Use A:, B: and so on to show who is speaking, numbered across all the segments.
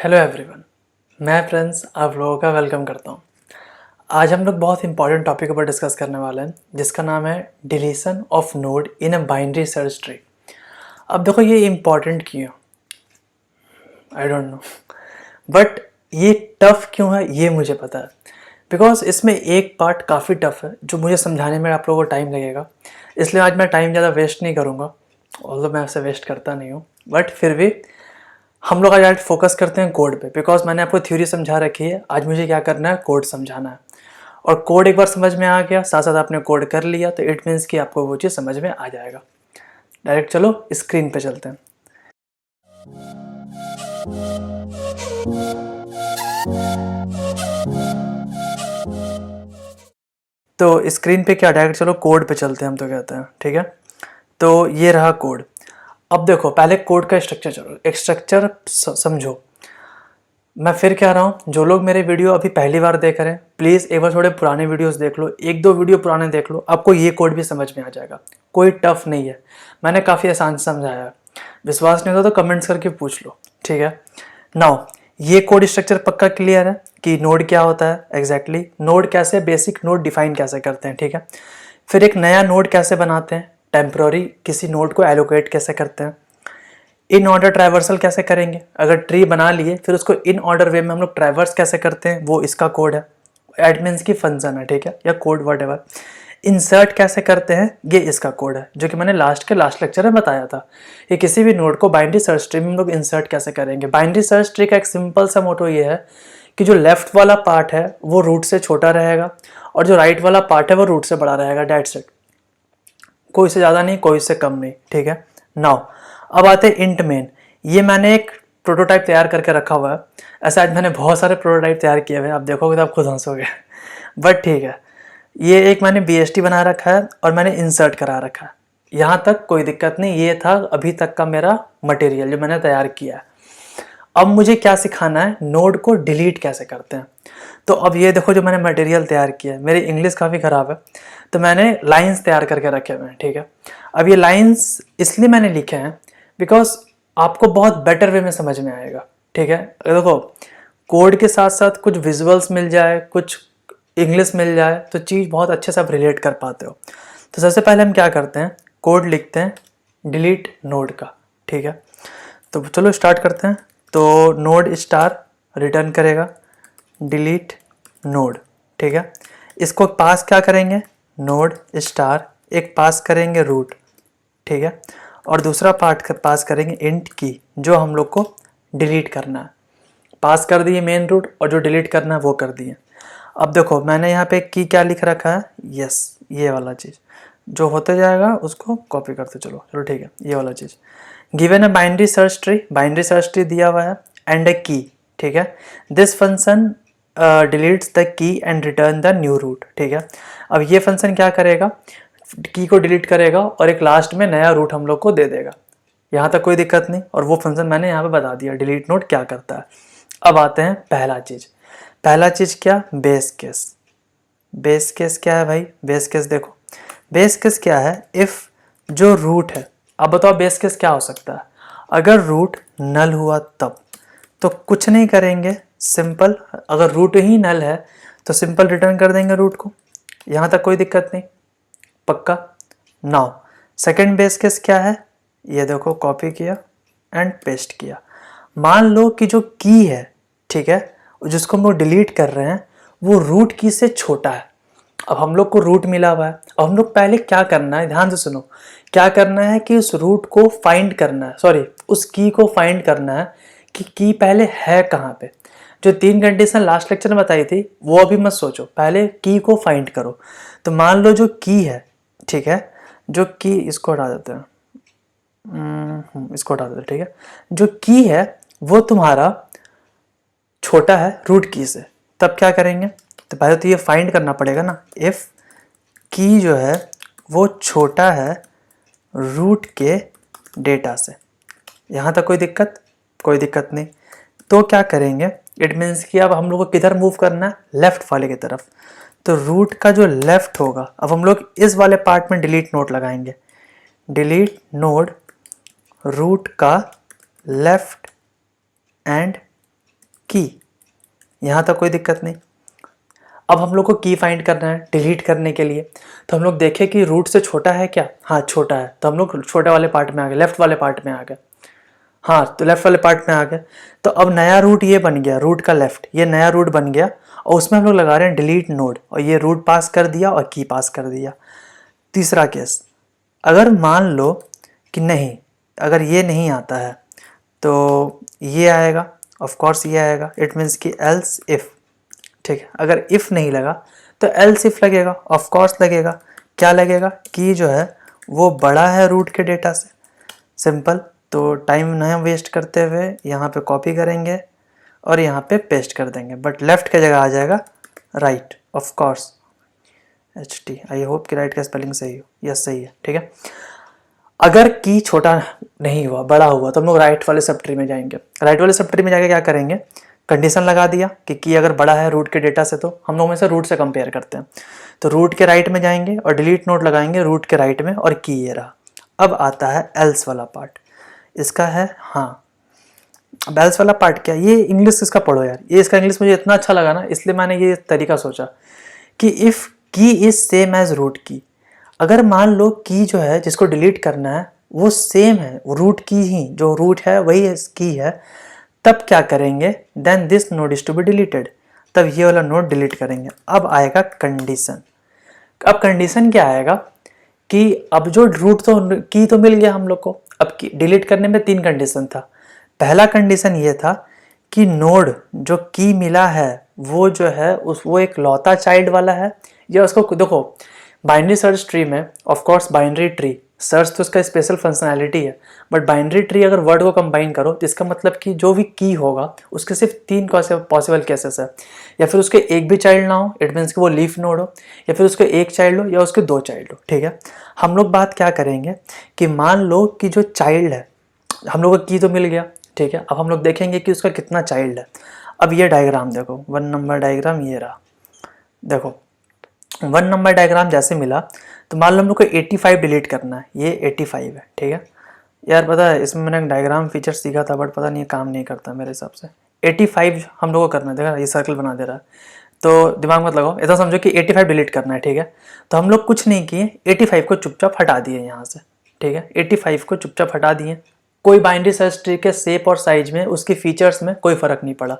A: Hello everyone, मैं friends आप लोगों का वेलकम करता हूँ। आज हम लोग बहुत इंपॉर्टेंट टॉपिक पर डिस्कस करने वाले हैं जिसका नाम है deletion of node in a binary search tree. अब देखो ये इम्पॉर्टेंट क्यों, आई डोंट नो, बट ये टफ क्यों है ये मुझे पता है। बिकॉज इसमें एक पार्ट काफ़ी टफ है जो मुझे समझाने में आप लोगों को टाइम लगेगा, इसलिए आज मैं टाइम ज़्यादा वेस्ट नहीं करूँगा। ऑल्दो मैं ऐसे वेस्ट करता नहीं हूँ, बट फिर भी हम लोग आज फोकस करते हैं कोड पे। बिकॉज मैंने आपको थ्योरी समझा रखी है, आज मुझे क्या करना है, कोड समझाना है। और कोड एक बार समझ में आ गया, साथ साथ आपने कोड कर लिया, तो इट मीन्स कि आपको वो चीज़ समझ में आ जाएगा। डायरेक्ट चलो स्क्रीन पे चलते हैं। तो स्क्रीन पे क्या, डायरेक्ट चलो कोड पे चलते हैं हम, तो कहते हैं ठीक है। तो ये रहा कोड। अब देखो पहले कोड का स्ट्रक्चर, चलो एक स्ट्रक्चर समझो। मैं फिर कह रहा हूँ, जो लोग मेरे वीडियो अभी पहली बार देख रहे हैं प्लीज़ एक बार थोड़े पुराने वीडियोस देख लो, एक दो वीडियो पुराने देख लो, आपको ये कोड भी समझ में आ जाएगा। कोई टफ नहीं है, मैंने काफ़ी आसान समझाया है। विश्वास नहीं होता तो कमेंट्स करके पूछ लो, ठीक है। नाउ ये कोड स्ट्रक्चर पक्का क्लियर है कि नोड क्या होता है एग्जैक्टली, नोड कैसे, बेसिक नोड डिफाइन कैसे करते हैं, ठीक है। फिर एक नया नोड कैसे बनाते हैं, टेम्प्रोरी किसी नोड को एलोकेट कैसे करते हैं, इन ऑर्डर ट्रैवर्सल कैसे करेंगे, अगर ट्री बना लिए फिर उसको इन ऑर्डर वे में हम लोग ट्रैवर्स कैसे करते हैं, वो इसका कोड है। एडमिन्स की फंक्शन है, ठीक है, या कोड वट एवर। इंसर्ट कैसे करते हैं, ये इसका कोड है, जो कि मैंने लास्ट लेक्चर में बताया था। ये किसी भी नोड को बाइनरी सर्च ट्री में हम लोग इंसर्ट कैसे करेंगे। बाइनरी सर्च ट्री का एक सिंपल सा मोटो ये है कि जो लेफ्ट वाला पार्ट है वो रूट से छोटा रहेगा और जो राइट वाला पार्ट है वो रूट से बड़ा रहेगा, डेट्स इट। कोई से ज़्यादा नहीं, कोई से कम नहीं, ठीक है। नाउ अब आते हैं इंट मेन। ये मैंने एक प्रोटोटाइप तैयार करके रखा हुआ है। ऐसा आज मैंने बहुत सारे प्रोटोटाइप तैयार किए हुए हैं, आप देखोगे तो आप खुद हंसोगे बट ठीक है। ये एक मैंने BST बना रखा है और मैंने इंसर्ट करा रखा है, यहाँ तक कोई दिक्कत नहीं। ये था अभी तक का मेरा मटेरियल जो मैंने तैयार किया है। अब मुझे क्या सिखाना है, नोड को डिलीट कैसे करते हैं। तो अब ये देखो जो मैंने मटेरियल तैयार किया है, मेरी इंग्लिश काफ़ी ख़राब है तो मैंने लाइंस तैयार करके रखे हुए हैं, ठीक है। अब ये लाइंस इसलिए मैंने लिखे हैं बिकॉज आपको बहुत बेटर वे में समझ में आएगा, ठीक है। देखो कोड के साथ साथ कुछ विजुअल्स मिल जाए, कुछ इंग्लिश मिल जाए तो चीज़ बहुत अच्छे से आप रिलेट कर पाते हो। तो सबसे पहले हम क्या करते हैं, कोड लिखते हैं डिलीट नोड का, ठीक है। तो चलो स्टार्ट करते हैं। तो नोड स्टार रिटर्न करेगा डिलीट नोड, ठीक है। इसको पास क्या करेंगे, नोड स्टार, एक पास करेंगे रूट, ठीक है, और दूसरा पार्ट पास करेंगे इंट की, जो हम लोग को डिलीट करना है। पास कर दिए मेन रूट और जो डिलीट करना है वो कर दिए। अब देखो मैंने यहाँ पे की क्या लिख रखा है, यस, ये वाला चीज़ जो होते जाएगा उसको कॉपी करते चलो, चलो ठीक है, ये वाला चीज़। गिवन है binary search tree, binary search tree दिया हुआ है एंड ए की, ठीक है। This function deletes the key and return the new root, ठीक है। अब ये फंक्शन क्या करेगा, की को डिलीट करेगा और एक लास्ट में नया रूट हम लोग को दे देगा। यहाँ तक कोई दिक्कत नहीं, और वो फंक्शन मैंने यहाँ पे बता दिया डिलीट नोड क्या करता है। अब आते हैं पहला चीज़ क्या, बेस केस। बेस केस क्या है भाई, बेस केस देखो, बेस केस क्या है, इफ़ जो रूट है, अब बताओ बेस केस क्या हो सकता है, अगर रूट नल हुआ तब। तो कुछ नहीं करेंगे, सिंपल, अगर रूट ही नल है तो सिंपल रिटर्न कर देंगे रूट को, यहाँ तक कोई दिक्कत नहीं, पक्का। नाउ सेकंड बेस केस क्या है, ये देखो कॉपी किया एंड पेस्ट किया। मान लो कि जो की है, ठीक है, जिसको हम लोग डिलीट कर रहे हैं वो रूट की से छोटा है। अब हम लोग को रूट मिला हुआ है, अब हम लोग पहले क्या करना है, ध्यान से सुनो, क्या करना है कि उस रूट को फाइंड करना है, सॉरी उस की को फाइंड करना है कि की पहले है कहाँ पे। जो 3 कंडीशन लास्ट लेक्चर में बताई थी वो अभी मत सोचो, पहले की को फाइंड करो। तो मान लो जो की है, ठीक है, जो की, इसको हटा देते हैं, इसको हटा देते हैं, ठीक है। जो की है वो तुम्हारा छोटा है रूट की से, तब क्या करेंगे, तो पहले तो ये फाइंड करना पड़ेगा ना, इफ की जो है वो छोटा है रूट के डेटा से। यहाँ तक कोई दिक्कत नहीं। तो क्या करेंगे, इट मीन्स कि अब हम लोग को किधर मूव करना है, लेफ्ट वाले की तरफ। तो रूट का जो लेफ्ट होगा, अब हम लोग इस वाले पार्ट में डिलीट नोड लगाएंगे, डिलीट नोड रूट का लेफ्ट एंड की, यहाँ तक कोई दिक्कत नहीं। अब हम लोग को की फाइंड करना है डिलीट करने के लिए, तो हम लोग देखें कि रूट से छोटा है क्या, हाँ छोटा है, तो हम लोग छोटे वाले पार्ट में आ गए, लेफ्ट वाले पार्ट में आ गए। हाँ तो लेफ्ट वाले पार्ट में आ गए, तो अब नया रूट ये बन गया, रूट का लेफ्ट, ये नया रूट बन गया, और उसमें हम लोग लगा रहे हैं डिलीट नोड, और ये रूट पास कर दिया और की पास कर दिया। तीसरा केस, अगर मान लो कि नहीं, अगर ये नहीं आता है तो ये आएगा, ऑफ कोर्स ये आएगा, इट मीन्स कि एल्स इफ, ठीक है। अगर इफ नहीं लगा तो एल्स इफ लगेगा, ऑफ कोर्स लगेगा। क्या लगेगा कि जो है वो बड़ा है रूट के डेटा से, सिंपल। तो टाइम ना वेस्ट करते हुए यहाँ पे कॉपी करेंगे और यहाँ पे पेस्ट कर देंगे, बट लेफ्ट की जगह आ जाएगा right, of course HT। I hope कि राइट का स्पेलिंग सही हो, यस सही है, ठीक है। अगर की छोटा नहीं हुआ, बड़ा हुआ, तो हम लोग राइट वाले सब ट्री में जाएंगे। राइट वाले सब ट्री में जाके क्या करेंगे, कंडीशन लगा दिया कि की अगर बड़ा है रूट के डेटा से, तो हम लोग में से रूट से कंपेयर करते हैं, तो रूट के राइट में जाएंगे और डिलीट नोड लगाएंगे रूट के राइट में, और की ये रहा। अब आता है एल्स वाला पार्ट, इसका है हाँ। अब एल्स वाला पार्ट क्या, ये इंग्लिश इसका पढ़ो यार, ये इसका इंग्लिश मुझे इतना अच्छा लगा ना, इसलिए मैंने ये तरीका सोचा कि इफ़ की इज सेम एज रूट की, अगर मान लो की जो है जिसको डिलीट करना है वो सेम है रूट की ही, जो रूट है वही की है, तब क्या करेंगे, then this node is to be deleted, तब ये वाला नोड डिलीट करेंगे। अब आएगा कंडीशन। अब कंडीशन क्या आएगा कि अब जो रूट तो की तो मिल गया हम लोग को, अब डिलीट करने में 3 कंडीशन था। पहला कंडीशन ये था कि नोड जो की मिला है वो जो है वो एक लौता चाइल्ड वाला है, या उसको देखो बाइनरी सर्च ट्री में, of course binary tree search तो उसका स्पेशल फंक्शनैलिटी है, बट बाइनरी ट्री अगर वर्ड को कंबाइन करो तो इसका मतलब कि जो भी की होगा उसके सिर्फ 3 पॉसिबल केसेस है, या फिर उसके एक भी चाइल्ड ना हो, इट मीन्स कि वो लीफ नोड हो, या फिर उसके एक चाइल्ड हो, या उसके 2 चाइल्ड हो, ठीक है। हम लोग बात क्या करेंगे कि मान लो कि जो चाइल्ड है, हम लोग को की तो मिल गया, ठीक है। अब हम लोग देखेंगे कि उसका कितना चाइल्ड है। अब ये डायग्राम देखो, 1 नंबर डायग्राम ये रहा, देखो 1 नंबर डायग्राम जैसे मिला, तो मान लो हम लोग को 85 डिलीट करना है, ये 85 है, ठीक है। यार पता है इसमें मैंने एक डायग्राम फीचर सीखा था, बट पता नहीं काम नहीं करता मेरे हिसाब से। 85 हम लोग को करना है, देखा ये सर्कल बना दे रहा है, तो दिमाग मत लगाओ, ऐसा समझो कि 85 डिलीट करना है, ठीक है। तो हम लोग कुछ नहीं किए, 85 को चुपचाप हटा दिए यहाँ से, ठीक है। 85 को चुपचाप हटा दिए, कोई बाइनरी सर्च ट्री के शेप और साइज में, उसके फीचर्स में कोई फर्क नहीं पड़ा।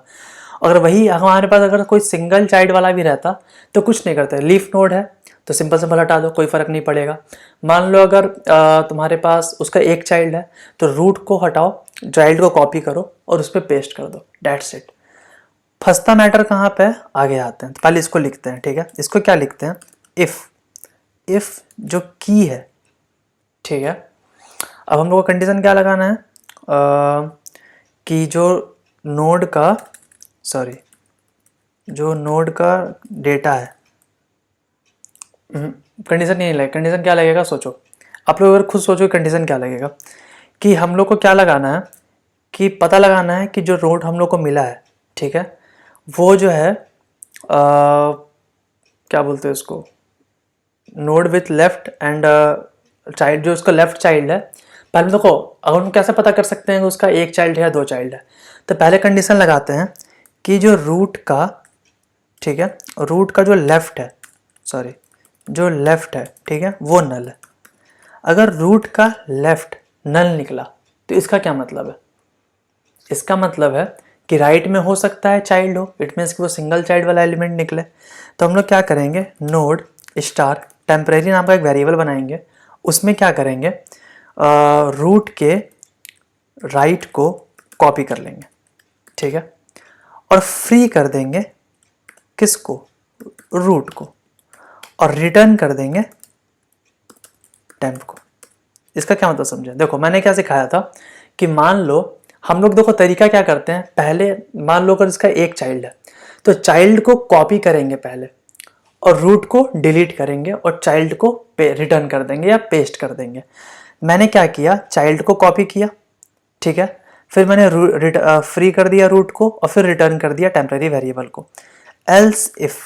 A: अगर वही हमारे पास अगर कोई सिंगल चाइल्ड वाला भी रहता तो कुछ नहीं करते, लीफ नोड है तो सिंपल सिंपल हटा दो, कोई फर्क नहीं पड़ेगा। मान लो अगर तुम्हारे पास उसका एक चाइल्ड है तो रूट को हटाओ, चाइल्ड को कॉपी करो और उस पर पेस्ट कर दो, डेट्स इट। फंसता मैटर कहाँ पे, आगे आते हैं। तो पहले इसको लिखते हैं, ठीक है। इसको क्या लिखते हैं, इफ जो की है, ठीक है। अब हम लोग को कंडीशन क्या लगाना है कि जो नोड का डेटा है, कंडीशन नहीं लगे, कंडीशन क्या लगेगा सोचो, आप लोग अगर खुद सोचो कंडीशन क्या लगेगा, कि हम लोग को क्या लगाना है कि पता लगाना है कि जो नोड हम लोग को मिला है, ठीक है, वो जो है क्या बोलते हैं उसको, node with left and child, जो उसका लेफ्ट चाइल्ड है। पहले देखो अगर हम कैसे पता कर सकते हैं कि उसका एक चाइल्ड है या 2 चाइल्ड है, तो पहले कंडीशन लगाते हैं कि जो रूट का, ठीक है, रूट का जो लेफ्ट है, जो लेफ्ट है, ठीक है, वो नल है। अगर रूट का लेफ्ट नल निकला तो इसका क्या मतलब है, इसका मतलब है कि राइट में हो सकता है चाइल्ड हो, इट मीन्स कि वो सिंगल चाइल्ड वाला एलिमेंट निकले। तो हम लोग क्या करेंगे, नोड स्टार टेम्परेरी नाम का एक वेरिएबल बनाएंगे, उसमें क्या करेंगे, रूट के राइट को कॉपी कर लेंगे, ठीक है, और फ्री कर देंगे किसको, रूट को, और रिटर्न कर देंगे टेम्प को। इसका क्या मतलब समझे, देखो मैंने क्या सिखाया था कि मान लो हम लोग, देखो तरीका क्या करते हैं, पहले मान लो अगर इसका एक चाइल्ड है तो चाइल्ड को कॉपी करेंगे पहले, और रूट को डिलीट करेंगे और चाइल्ड को रिटर्न कर देंगे या पेस्ट कर देंगे। मैंने क्या किया, चाइल्ड को कॉपी किया, ठीक है, फिर मैंने फ्री कर दिया रूट को और फिर रिटर्न कर दिया टेम्परेरी वेरिएबल को। एल्स इफ,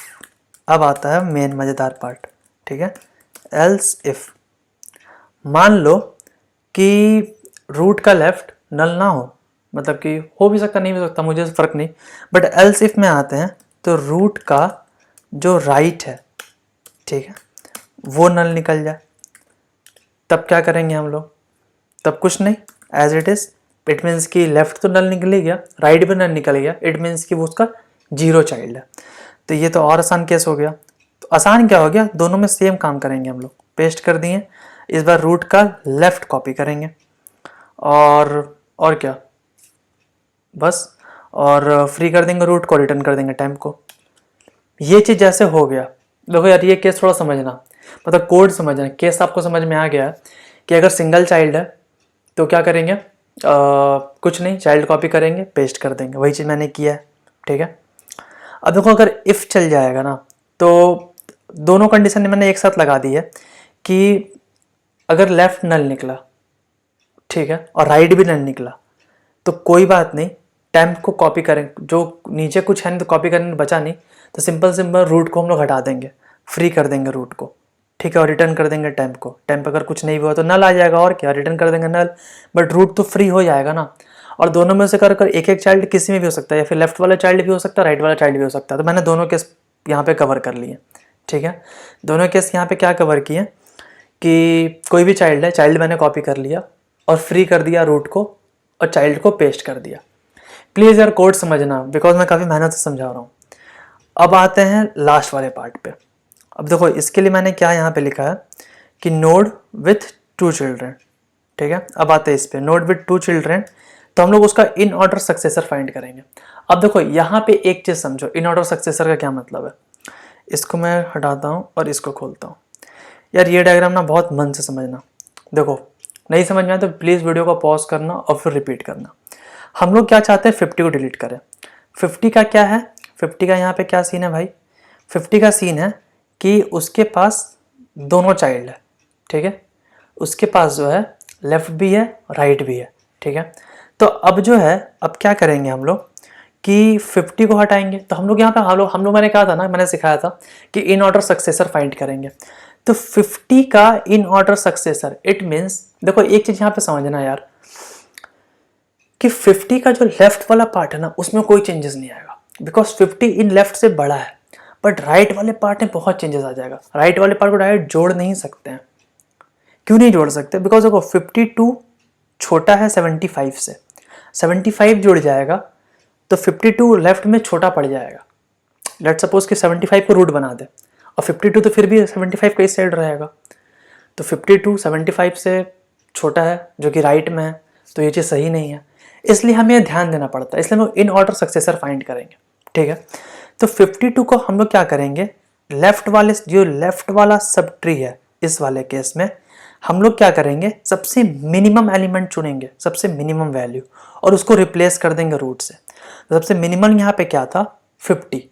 A: अब आता है मेन मजेदार पार्ट, ठीक है। एल्स इफ मान लो कि रूट का लेफ्ट नल ना हो, मतलब कि हो भी सकता नहीं हो सकता, मुझे फ़र्क नहीं, बट एल्स इफ में आते हैं तो रूट का जो राइट है, ठीक है, वो नल निकल जाए, तब क्या करेंगे हम लोग? तब कुछ नहीं, as it is, it means कि लेफ्ट तो नल निकल ही गया, राइट भी नल निकल गया, इट मीन्स कि वो उसका जीरो चाइल्ड है। तो ये तो और आसान केस हो गया। तो आसान क्या हो गया, दोनों में सेम काम करेंगे हम लोग, पेस्ट कर दिए, इस बार रूट का लेफ्ट कॉपी करेंगे और क्या, बस, और फ्री कर देंगे रूट को, रिटर्न कर देंगे टाइम को। ये चीज़ जैसे हो गया, देखो यार ये केस थोड़ा समझना, मतलब कोड समझना, केस आपको समझ में आ गया कि अगर सिंगल चाइल्ड है तो क्या करेंगे, कुछ नहीं, चाइल्ड कॉपी करेंगे, पेस्ट कर देंगे, वही चीज़ मैंने किया है, ठीक है। अब देखो अगर इफ़ चल जाएगा ना, तो दोनों कंडीशन मैंने एक साथ लगा दी है कि अगर लेफ्ट नल निकला, ठीक है, और राइट भी नल निकला, तो कोई बात नहीं, टेम्प को कॉपी करें, जो नीचे कुछ है नहीं तो कॉपी करने बचा नहीं, तो सिंपल रूट को हम लोग हटा देंगे, फ्री कर देंगे रूट को, ठीक है, और रिटर्न कर देंगे टेम्प को। टेम्प अगर कुछ नहीं हुआ तो नल आ जाएगा, और क्या, रिटर्न कर देंगे नल, बट रूट तो फ्री हो जाएगा ना। और दोनों में से कर एक एक चाइल्ड किसी में भी हो सकता है, या फिर लेफ्ट वाला चाइल्ड भी हो सकता है, राइट वाला चाइल्ड भी हो सकता है। तो मैंने दोनों केस यहाँ पे कवर कर लिए, ठीक है। दोनों केस यहाँ पे क्या कवर किए कि कोई भी चाइल्ड है, चाइल्ड मैंने कॉपी कर लिया और फ्री कर दिया रूट को, और चाइल्ड को पेस्ट कर दिया। प्लीज़ यार कोड समझना, बिकॉज मैं काफ़ी मेहनत से समझा रहा हूँ। अब आते हैं लास्ट वाले पार्ट पे। अब देखो इसके लिए मैंने क्या यहाँ पे लिखा है कि नोड विथ 2 चिल्ड्रेन, ठीक है। अब आते हैं इस पे, नोड विथ 2 चिल्ड्रेन, तो हम लोग उसका इन ऑर्डर सक्सेसर फाइंड करेंगे। अब देखो यहाँ पे एक चीज़ समझो, इन ऑर्डर सक्सेसर का क्या मतलब है। इसको मैं हटाता हूँ और इसको खोलता हूँ। यार ये डायग्राम ना बहुत मन से समझना, देखो नहीं समझ में आए तो प्लीज़ वीडियो को पॉज करना और फिर रिपीट करना। हम लोग क्या चाहते हैं, 50 को डिलीट करें। 50 का क्या है, 50 का यहाँ पे क्या सीन है भाई, 50 का सीन है कि उसके पास दोनों चाइल्ड है, ठीक है, उसके पास जो है लेफ्ट भी है राइट भी है, ठीक है। तो अब जो है, अब क्या करेंगे हम लोग कि 50 को हटाएंगे, तो हम लोग यहाँ पे हम लोग मैंने कहा था ना, मैंने सिखाया था कि इन ऑर्डर सक्सेसर फाइंड करेंगे। तो 50 का इन ऑर्डर सक्सेसर, इट मीन्स देखो एक चीज़ यहाँ पे समझना यार कि 50 का जो लेफ्ट वाला पार्ट है ना, उसमें कोई चेंजेस नहीं आएगा, बिकॉज 50 इन लेफ्ट से बड़ा है, बट राइट वाले पार्ट में बहुत चेंजेस आ जाएगा। राइट वाले पार्ट को डायरेक्ट जोड़ नहीं सकते हैं। क्यों नहीं जोड़ सकते, बिकॉज देखो 52 छोटा है 75 से, 75 जुड़ जाएगा तो 52 लेफ्ट में छोटा पड़ जाएगा। लेट सपोज कि 75 को रूट बना दे, और 52 तो फिर भी 75 का इस साइड रहेगा, तो 52 75 से छोटा है जो कि राइट में है, तो ये चीज़ सही नहीं है, इसलिए हमें ध्यान देना पड़ता है। इसलिए हम लोग इन ऑर्डर सक्सेसर फाइंड करेंगे, ठीक है। तो 52 को हम लोग क्या करेंगे, लेफ्ट वाले जो लेफ्ट वाला सब ट्री है, इस वाले केस में हम लोग क्या करेंगे, सबसे मिनिमम एलिमेंट चुनेंगे, सबसे मिनिमम वैल्यू, और उसको रिप्लेस कर देंगे रूट से। तो सबसे मिनिमम यहाँ पे क्या था, 50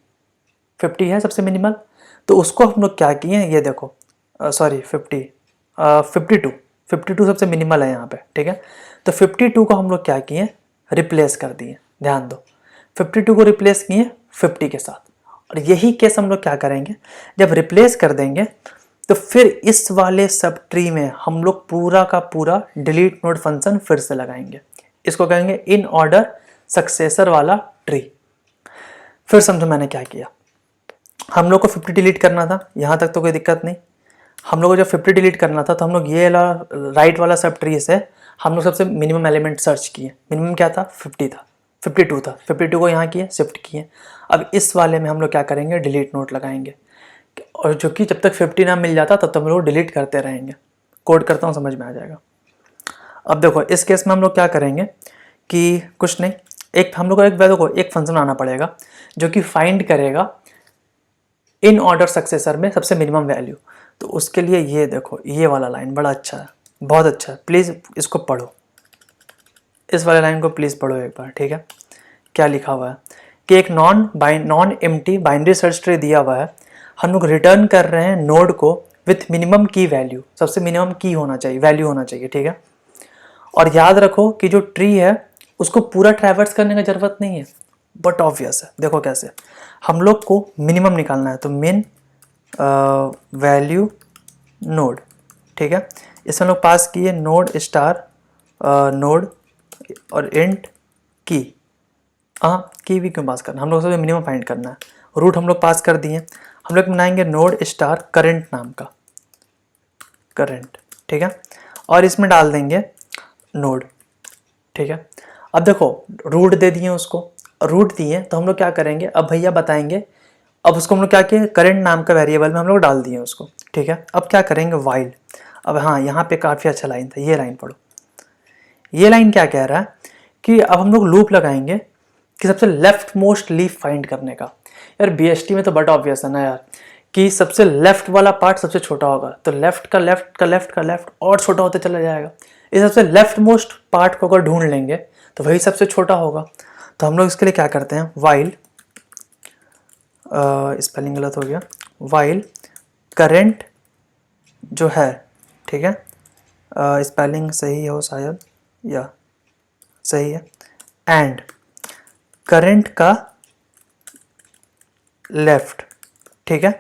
A: है सबसे मिनिमल, तो उसको हम लोग क्या किए, ये देखो, सॉरी 52 सबसे मिनिमल है यहाँ पे, ठीक है। तो 52 को हम लोग क्या किए, रिप्लेस कर दिए, ध्यान दो, 52 को रिप्लेस किए 50 के साथ। और यही केस हम लोग क्या करेंगे, जब रिप्लेस कर देंगे तो फिर इस वाले सब ट्री में हम लोग पूरा का पूरा डिलीट नोड फंक्शन फिर से लगाएंगे, इसको कहेंगे इन ऑर्डर सक्सेसर वाला ट्री। फिर समझो मैंने क्या किया, हम लोग को 50 डिलीट करना था, यहाँ तक तो कोई दिक्कत नहीं। हम लोग को जब 50 डिलीट करना था तो हम लोग ये राइट वाला सब ट्री से हम लोग सबसे मिनिमम एलिमेंट सर्च किए। मिनिमम क्या था, 50 था, 52 था, 52 को यहाँ किए, शिफ्ट किए। अब इस वाले में हम लोग क्या करेंगे, डिलीट नोट लगाएंगे, और जो कि जब तक 50 ना मिल जाता तब तक हम लोग डिलीट करते रहेंगे। कोड करता हूँ, समझ में आ जाएगा। अब देखो इस केस में हम लोग क्या करेंगे कि कुछ नहीं, एक हम लोग को एक फंक्शन आना पड़ेगा जो कि फाइंड करेगा इन ऑर्डर सक्सेसर में सबसे मिनिमम वैल्यू। तो उसके लिए ये देखो, ये वाला लाइन बड़ा अच्छा है, बहुत अच्छा है, प्लीज़ इसको पढ़ो, इस वाले लाइन को प्लीज़ पढ़ो एक बार, ठीक है। क्या लिखा हुआ है कि एक non empty binary search tree दिया हुआ है, हम लोग रिटर्न कर रहे हैं नोड को विथ मिनिमम की वैल्यू, सबसे मिनिमम की होना चाहिए, वैल्यू होना चाहिए, ठीक है। और याद रखो कि जो ट्री है उसको पूरा ट्रैवर्स करने की जरूरत नहीं है, बट ऑब्वियस है, देखो कैसे हम लोग को मिनिमम निकालना है, तो मिन वैल्यू नोड, ठीक है। इसमें लोग पास किए नोड स्टार नोड और इंट की, हाँ की भी क्यों पास करना, हम लोग सबसे मिनिमम फाइंड करना है। रूट हम लोग पास कर दिए, हम लोग बनाएंगे नोड स्टार करंट नाम का, करंट, ठीक है, और इसमें डाल देंगे नोड, ठीक है। अब देखो रूट दे दिए उसको, रूट दिए तो हम लोग क्या करेंगे, अब भैया बताएंगे, अब उसको हम लोग क्या किए, करंट नाम का वेरिएबल में हम लोग डाल दिए उसको, ठीक है। अब क्या करेंगे, वाइल, अब हाँ यहाँ पे काफ़ी अच्छा लाइन था, ये लाइन पढ़ो, ये लाइन क्या कह रहा है कि अब हम लोग लूप लगाएंगे कि सबसे लेफ्ट मोस्ट लीफ फाइंड करने का। यार बीएसटी में तो बड़ा ऑब्वियस है ना यार, कि सबसे लेफ्ट वाला पार्ट सबसे छोटा होगा, तो लेफ्ट का लेफ्ट का लेफ्ट का लेफ्ट और छोटा होते चला जाएगा। इस सबसे लेफ्ट मोस्ट पार्ट को अगर ढूंढ लेंगे तो वही सबसे छोटा होगा। तो हम लोग इसके लिए क्या करते हैं, वाइल, स्पेलिंग गलत हो गया, वाइल करेंट जो है, ठीक है, स्पेलिंग सही हो शायद, या सही है, एंड करंट का लेफ्ट, ठीक है,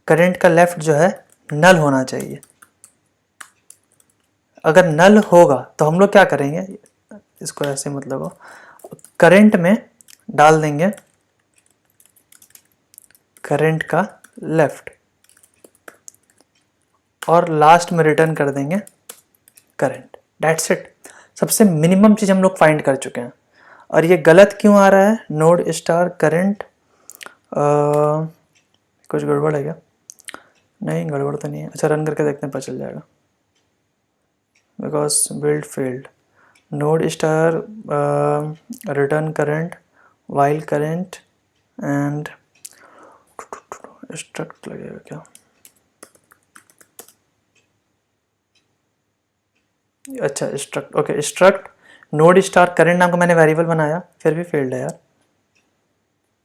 A: करंट का लेफ्ट जो है नल होना चाहिए। अगर नल होगा तो हम लोग क्या करेंगे, इसको ऐसे मतलब हो, करंट में डाल देंगे करंट का लेफ्ट और लास्ट में रिटर्न कर देंगे करंट, दैट्स इट। सबसे मिनिमम चीज़ हम लोग फाइंड कर चुके हैं। और ये गलत क्यों आ रहा है, नोड स्टार करंट, कुछ गड़बड़ है क्या, नहीं गड़बड़ तो नहीं है, अच्छा रन करके देखते हैं पता चल जाएगा, because build failed, node star return current while current and struct लगेगा क्या, अच्छा struct, okay struct node star current नाम का मैंने वेरिएबल बनाया, फिर भी फेल्ड है यार,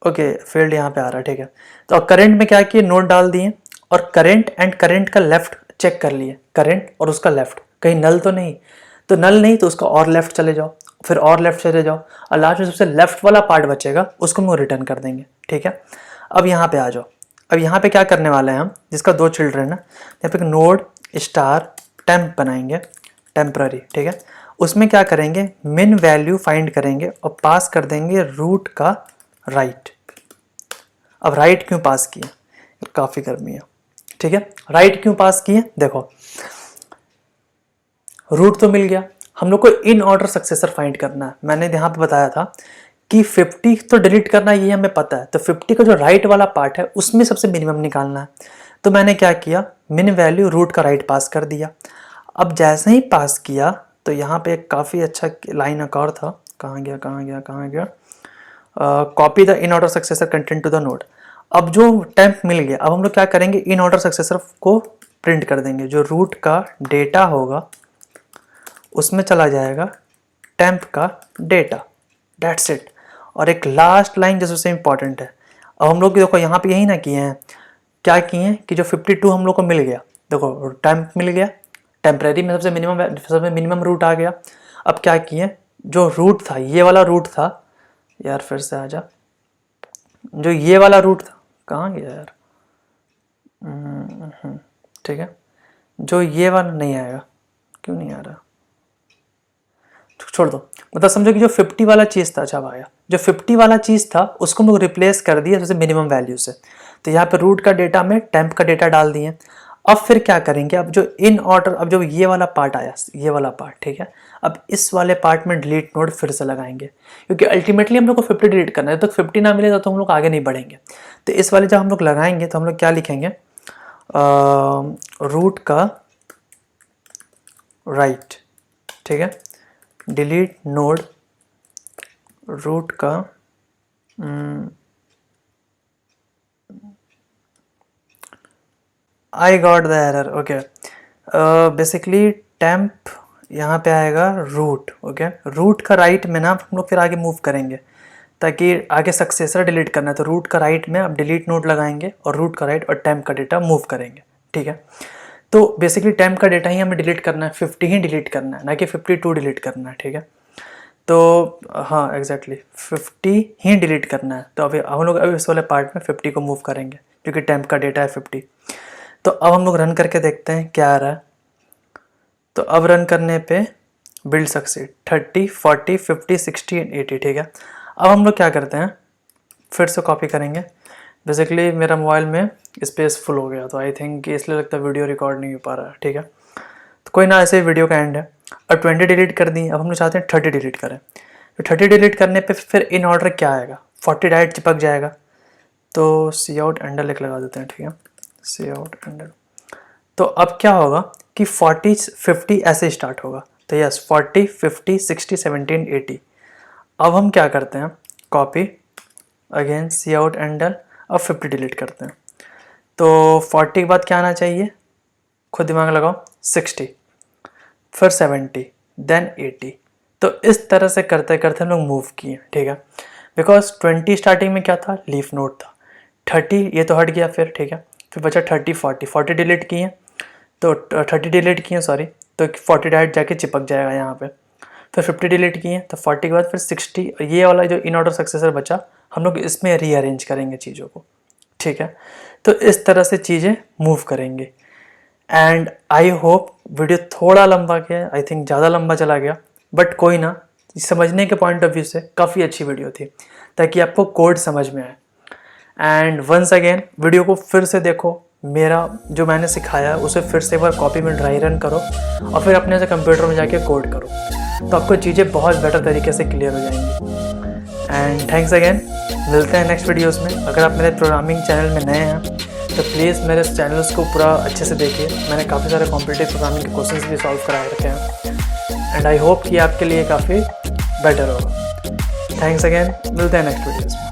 A: ओके फेल्ड यहाँ पे आ रहा है, ठीक है। तो करंट में क्या किए, नोड डाल दिए और करंट एंड करंट का लेफ्ट चेक कर लिए, करंट और उसका लेफ्ट कहीं नल तो नहीं, तो नल नहीं तो उसका और लेफ्ट चले जाओ, फिर और लेफ्ट चले जाओ, और लास्ट में सबसे लेफ्ट वाला पार्ट बचेगा उसको हम रिटर्न कर देंगे, ठीक है। अब यहाँ पे आ जाओ, अब यहाँ पे क्या करने वाले हैं हम, जिसका दो चिल्ड्रन है, यहाँ पे नोड स्टार टेम्प बनाएंगे, टेम्पररी, ठीक है। उसमें क्या करेंगे, मिन वैल्यू फाइंड करेंगे और पास कर देंगे रूट का राइट। अब राइट क्यों पास किए, काफ़ी गर्मी है, ठीक है, राइट क्यों पास किए, देखो रूट तो मिल गया, हम लोग को इन ऑर्डर सक्सेसर फाइंड करना है। मैंने यहाँ पे बताया था कि 50 तो डिलीट करना ये हमें पता है, तो 50 का जो राइट वाला पार्ट है उसमें सबसे मिनिमम निकालना है। तो मैंने क्या किया, मिन वैल्यू रूट का राइट पास कर दिया। अब जैसे ही पास किया तो यहाँ पे एक काफ़ी अच्छा लाइन एक और था, कहाँ गया कहाँ गया कहाँ गया, copy the in order successor content to the node. अब जो टेम्प मिल गया, अब हम लोग क्या करेंगे, इन ऑर्डर सक्सेसर को प्रिंट कर देंगे, जो रूट का डेटा होगा उसमें चला जाएगा टेम्प का डेटा, दैट्स इट। और एक लास्ट लाइन जो सबसे इंपॉर्टेंट है, अब हम लोग देखो यहाँ पे यही ना किए हैं, क्या किए हैं कि जो 52 हम लोग को मिल गया, देखो टेम्प मिल गया, टेम्परेरी में सबसे मिनिमम रूट आ गया। अब क्या किए, जो रूट था ये वाला रूट था, यार फिर से आ जा, जो ये वाला रूट था कहाँ गया यार, ठीक है, जो ये वाला नहीं आएगा, क्यों नहीं आ रहा, छोड़ दो, मतलब समझो कि जो 50 वाला चीज़ था, अच्छा आया, जो 50 वाला चीज़ था उसको हम लोग रिप्लेस कर दिया जैसे मिनिमम वैल्यू से। तो यहाँ पे रूट का डेटा में टेम्प का डेटा डाल दिए। अब फिर क्या करेंगे, अब जो इन ऑर्डर, अब जो ये वाला पार्ट आया, ये वाला पार्ट, ठीक है, अब इस वाले पार्ट में डिलीट नोड फिर से लगाएंगे, क्योंकि अल्टीमेटली हम लोग को 50 डिलीट करना है, जब तक 50 ना मिलेगा तो हम लोग आगे नहीं बढ़ेंगे। तो इस वाले जब हम लोग लगाएंगे तो हम लोग क्या लिखेंगे, रूट का राइट, ठीक है, डिलीट नोड रूट का I got the error, okay, basically temp यहाँ पे आएगा रूट, ओके, रूट का राइट में ना हम लोग फिर आगे मूव करेंगे, ताकि आगे सक्सेसर डिलीट करना है तो रूट का राइट में अब डिलीट नोड लगाएंगे और रूट का राइट और टेम्प का डेटा मूव करेंगे, ठीक है। तो बेसिकली टेम्प का डेटा ही हमें डिलीट करना है, 50 ही डिलीट करना है, ना कि 52 डिलीट करना है, ठीक है। तो हाँ एग्जैक्टली 50 ही डिलीट करना है। तो अभी हम लोग अभी इस वाले पार्ट में 50 को मूव करेंगे क्योंकि टेम्प का डेटा है 50। तो अब हम लोग रन करके देखते हैं क्या आ रहा है। तो अब रन करने पे बिल्ड सक्सीड 30, 40, 50, 60 एंड 80, ठीक है। अब हम लोग क्या करते हैं, फिर से कॉपी करेंगे। बेसिकली मेरा मोबाइल में स्पेस फुल हो गया, तो आई थिंक इसलिए लगता है वीडियो रिकॉर्ड नहीं हो पा रहा है, ठीक है। तो कोई ना, ऐसे वीडियो का एंड है। अब 20 डिलीट कर दी, अब हम लोग चाहते हैं 30 डिलीट करें। तो 30 डिलीट करने पे फिर इन ऑर्डर क्या आएगा, 40 डायरेक्ट चिपक जाएगा। तो सी आउट एंडर लिख लगा देते हैं, ठीक है, सी आउट एंडर। तो अब क्या होगा कि 40, 50 ऐसे स्टार्ट होगा। तो यस 40, 50, 60, 70, 80। अब हम क्या करते हैं, कॉपी अगेन सी आउट एंडर, अब 50 डिलीट करते हैं। तो 40 के बाद क्या आना चाहिए, खुद दिमाग लगाओ, 60, फिर 70, देन 80। तो इस तरह से करते करते हम लोग मूव किए, ठीक है। बिकॉज 20 स्टार्टिंग में क्या था, लीफ नोड था। 30 ये तो हट गया फिर, ठीक है। फिर बचा 30, 40 डिलीट किए, तो 30 डिलीट किए सॉरी, तो 40 डायरेक्ट जाके चिपक जाएगा यहाँ पे। फिर 50 डिलीट किए, तो 40 के बाद फिर 60, ये वाला जो इन ऑर्डर सक्सेसर बचा हम लोग इसमें रीअरेंज करेंगे चीज़ों को, ठीक है। तो इस तरह से चीज़ें मूव करेंगे। एंड आई होप वीडियो थोड़ा लंबा गया, आई थिंक ज़्यादा लंबा चला गया, बट कोई ना, समझने के पॉइंट ऑफ व्यू से काफ़ी अच्छी वीडियो थी, ताकि आपको कोड समझ में आए। एंड वंस अगेन वीडियो को फिर से देखो, मेरा जो मैंने सिखाया उसे फिर से एक बार कॉपी में ड्राई रन करो और फिर अपने से कंप्यूटर में जाके कोड करो, तो आपको चीज़ें बहुत बेटर तरीके से क्लियर हो जाएंगी। एंड थैंक्स अगेन, मिलते हैं नेक्स्ट वीडियोस में। अगर आप मेरे प्रोग्रामिंग चैनल में नए हैं तो प्लीज़ मेरे चैनल्स को पूरा अच्छे से देखिए। मैंने काफ़ी सारे कॉम्पिटिटिव प्रोग्रामिंग के क्वेश्चंस भी सॉल्व कराए रखे हैं, एंड आई होप कि आपके लिए काफ़ी बेटर होगा। थैंक्स अगेन, मिलते हैं नेक्स्ट वीडियोस में।